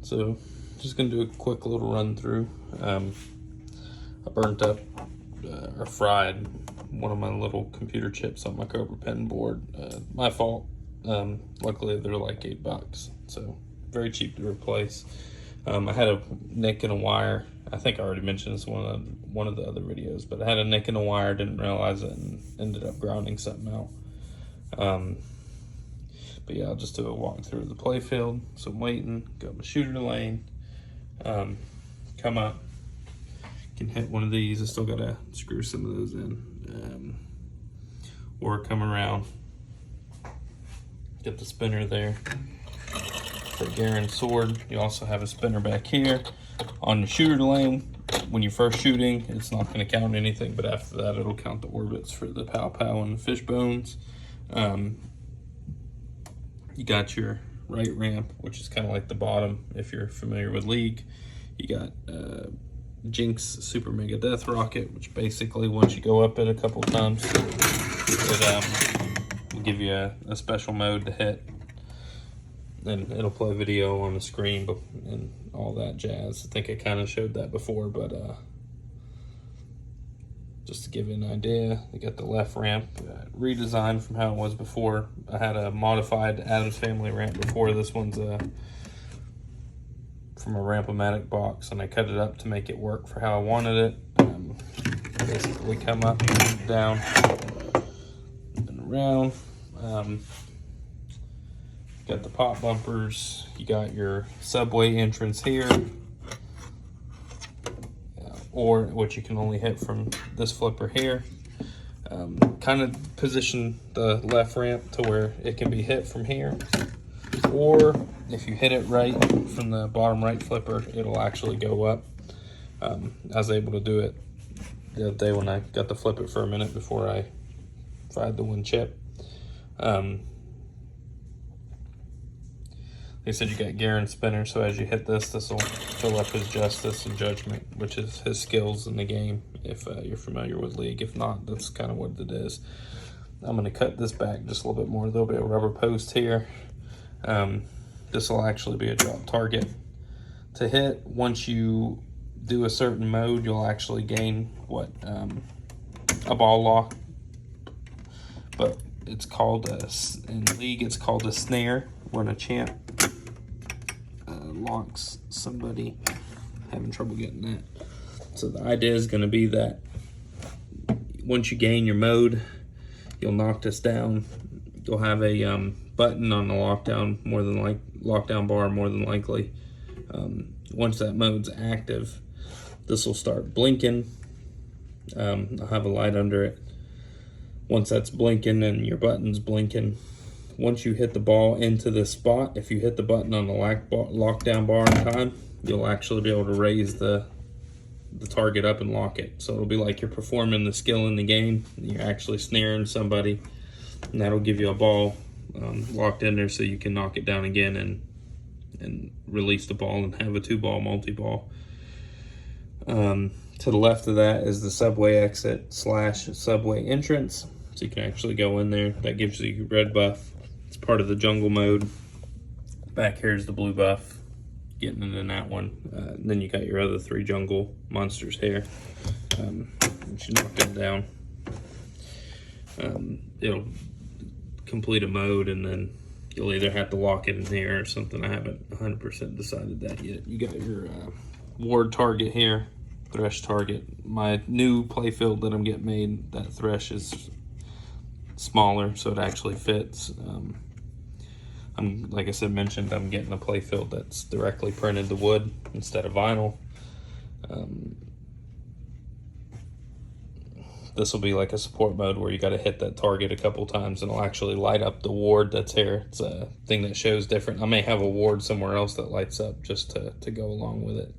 So just gonna do a quick little run through. I burnt up or fried one of my little computer chips on my Cobra Pen board. My fault. Luckily they're like $8, so very cheap to replace. I had a nick in a wire. I think I already mentioned this one of the other videos, but I had a nick in a wire, didn't realize it, and ended up grounding something out. But yeah, I'll just do a walkthrough of the Playfield. So I'm waiting, go my shooter lane, come up, can hit one of these. I still gotta screw some of those in, or come around, get the spinner there. For Garen's sword, you also have a spinner back here. On the shooter lane, when you're first shooting, it's not going to count anything, but after that, it'll count the orbits for the pow pow and the fish bones. You got your right ramp, which is kind of like the bottom if you're familiar with League. You got Jinx Super Mega Death Rocket, which basically once you go up it a couple times, it will give you a special mode to hit. Then it'll play video on the screen and all that jazz. I think I kind of showed that before, but just to give you an idea, you got the left ramp redesigned from how it was before. I had a modified Addams Family ramp before. This one's from a Ramp-O-Matic box, and I cut it up to make it work for how I wanted it. Basically come up, down, and around. Got the pop bumpers, you got your subway entrance here, or what you can only hit from this flipper here. Kind of position the left ramp to where it can be hit from here, or if you hit it right from the bottom right flipper, it'll actually go up. I was able to do it the other day when I got to flip it for a minute before I fried the one chip. They said you got Garen's spinner, so as you hit this will fill up his justice and judgment, which is his skills in the game, if you're familiar with League. If not, that's kind of what it is. I'm going to cut this back just a little bit more. There'll be a rubber post here. This will actually be a drop target to hit. Once you do a certain mode, you'll actually gain a ball lock, but it's called in League, it's called a snare. When a champ locks somebody, having trouble getting that. So the idea is going to be that once you gain your mode, you'll knock this down. You'll have a button on the lockdown bar more than likely. Once that mode's active, this will start blinking. I'll have a light under it. Once that's blinking and your button's blinking, once you hit the ball into this spot, if you hit the button on the lockdown bar in time, you'll actually be able to raise the target up and lock it. So it'll be like you're performing the skill in the game. You're actually snaring somebody, and that'll give you a ball locked in there so you can knock it down again and release the ball and have a 2-ball multi-ball. To the left of that is the subway exit / subway entrance. So you can actually go in there. That gives you red buff. It's part of the jungle mode. Back here's the blue buff, getting it in that one. Then you got your other 3 jungle monsters here. Once you knock them down, it'll complete a mode, and then you'll either have to lock it in here or something. I haven't 100% decided that yet. You got your ward target here, thresh target. My new Playfield that I'm getting made, that thresh is smaller, so it actually fits. I'm, like I said, mentioned, I'm getting a Playfield that's directly printed to wood instead of vinyl. This will be like a support mode where you got to hit that target a couple times and it'll actually light up the ward that's here. It's a thing that shows different. I may have a ward somewhere else that lights up just to go along with it.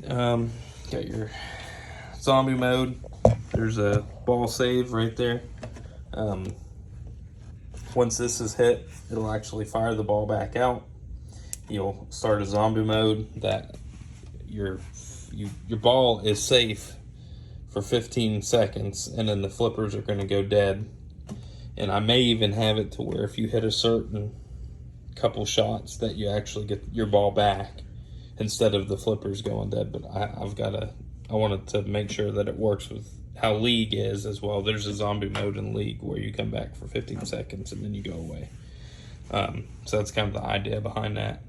Got your zombie mode. There's a ball save right there. Once this is hit, it'll actually fire the ball back out. You'll start a zombie mode that your ball is safe for 15 seconds, and then the flippers are going to go dead. And I may even have it to where if you hit a certain couple shots that you actually get your ball back instead of the flippers going dead. But I wanted to make sure that it works with how League is as well. There's a zombie mode in League where you come back for 15 seconds and then you go away. So that's kind of the idea behind that.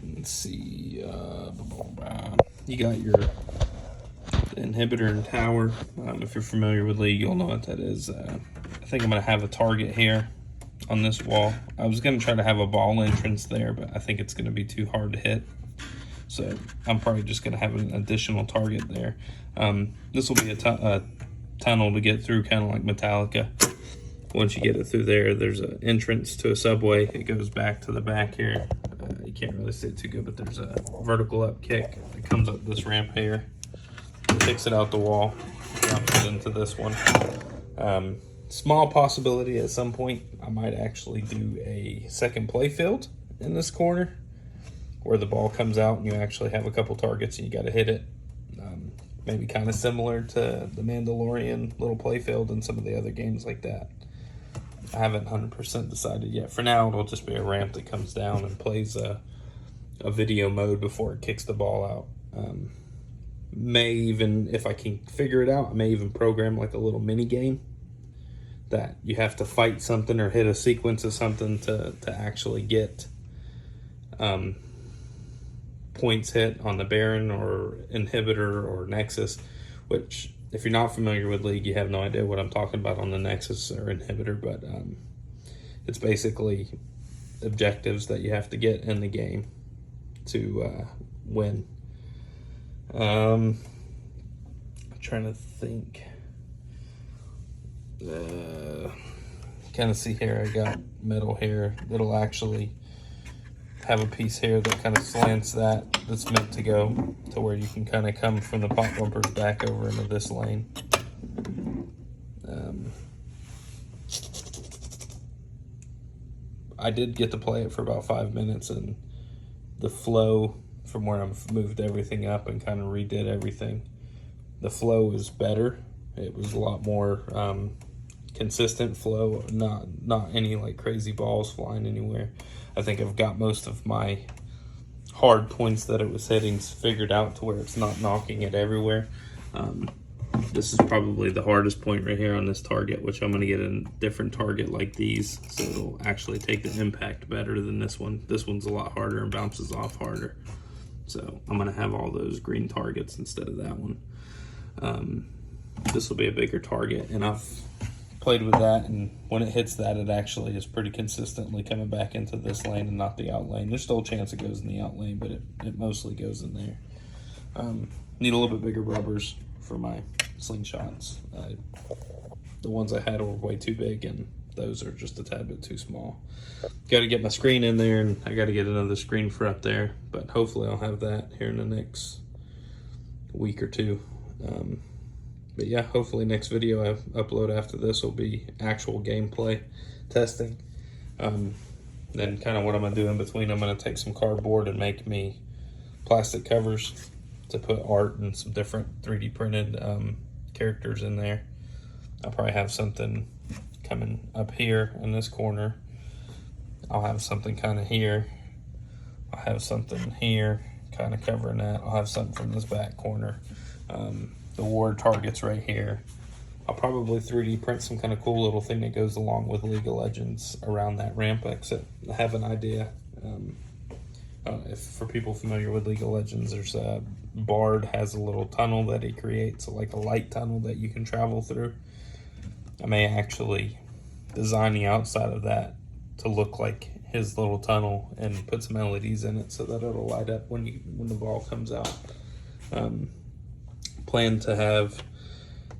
Let's see. You got your inhibitor and tower. If you're familiar with League, you'll know what that is. I think I'm going to have a target here on this wall. I was going to try to have a ball entrance there, but I think it's going to be too hard to hit. So I'm probably just going to have an additional target there. This will be a tunnel to get through, kind of like Metallica. Once you get it through there, there's an entrance to a subway. It goes back to the back here. You can't really see it too good, but there's a vertical up kick that comes up this ramp here. Kicks it out the wall, drops it into this one. Small possibility at some point, I might actually do a second playfield in this corner where the ball comes out and you actually have a couple targets and you got to hit it. Maybe kind of similar to the Mandalorian little playfield and some of the other games like that. I haven't 100% decided yet. For now, it'll just be a ramp that comes down and plays a video mode before it kicks the ball out. May even, if I can figure it out, I may even program like a little mini game that you have to fight something or hit a sequence of something to actually get points hit on the Baron or Inhibitor or Nexus, which if you're not familiar with League, you have no idea what I'm talking about on the Nexus or Inhibitor, but it's basically objectives that you have to get in the game to win. I'm trying to think. Kind of see here, I got metal here that'll actually have a piece here that kind of slants that's meant to go to where you can kind of come from the pop bumpers back over into this lane. I did get to play it for about 5 minutes, and the flow from where I've moved everything up and kind of redid everything, the flow is better. It was a lot more consistent flow, not any like crazy balls flying anywhere. I think I've got most of my hard points that it was hitting figured out to where it's not knocking it everywhere. This is probably the hardest point right here on this target, which I'm going to get a different target like these, so it'll actually take the impact better than this one. This one's a lot harder and bounces off harder. So I'm going to have all those green targets instead of that one. This will be a bigger target, and I've played with that, and when it hits that, it actually is pretty consistently coming back into this lane and not the out lane. There's still a chance it goes in the out lane, but it mostly goes in there. Need a little bit bigger rubbers for my slingshots. The ones I had were way too big, and those are just a tad bit too small. Got to get my screen in there, and I got to get another screen for up there, but hopefully I'll have that here in the next week or two. But yeah, hopefully next video I upload after this will be actual gameplay testing. Then kind of what I'm going to do in between, I'm going to take some cardboard and make me plastic covers to put art and some different 3D printed characters in there. I'll probably have something coming up here in this corner. I'll have something kind of here. I'll have something here kind of covering that. I'll have something from this back corner. The ward targets right here. I'll probably 3D print some kind of cool little thing that goes along with League of Legends around that ramp exit. I have an idea. If for people familiar with League of Legends, there's Bard has a little tunnel that he creates, like a light tunnel that you can travel through. I may actually design the outside of that to look like his little tunnel and put some LEDs in it so that it'll light up when the ball comes out. Plan to have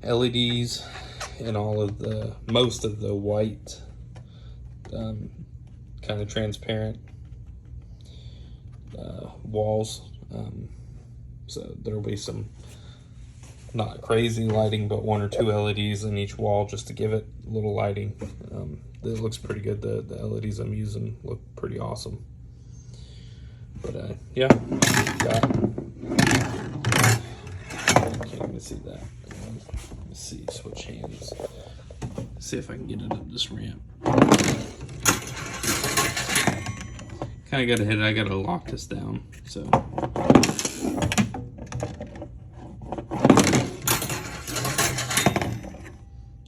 LEDs in most of the white, kind of transparent walls. So there'll be some not crazy lighting, but 1 or 2 LEDs in each wall just to give it a little lighting. It looks pretty good. The LEDs I'm using look pretty awesome. But yeah, can't even see that. Let's see, switch hands. See if I can get it up this ramp. kind of got to hit it. I got to lock this down. So.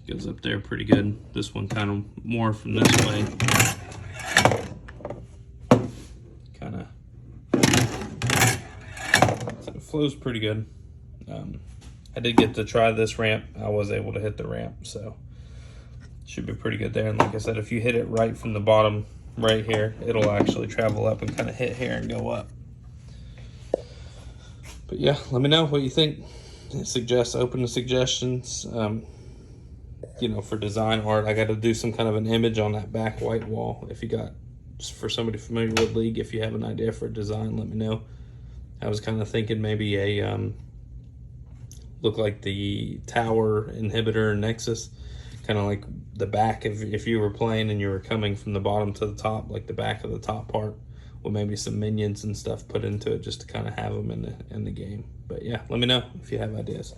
Goes up there pretty good. This one kind of more from this way. Kind of. So it flows pretty good. I did get to try this ramp. I was able to hit the ramp, so should be pretty good there. And like I said, if you hit it right from the bottom right here, it'll actually travel up and kind of hit here and go up. But yeah, let me know what you think. Open to suggestions. You know, for design art, I got to do some kind of an image on that back white wall. If you got, just for somebody familiar with League, if you have an idea for a design, let me know. I was kind of thinking maybe a look like the tower inhibitor nexus, kind of like the back if you were playing and you were coming from the bottom to the top, like the back of the top part, with maybe some minions and stuff put into it just to kind of have them in the game. But yeah, let me know if you have ideas.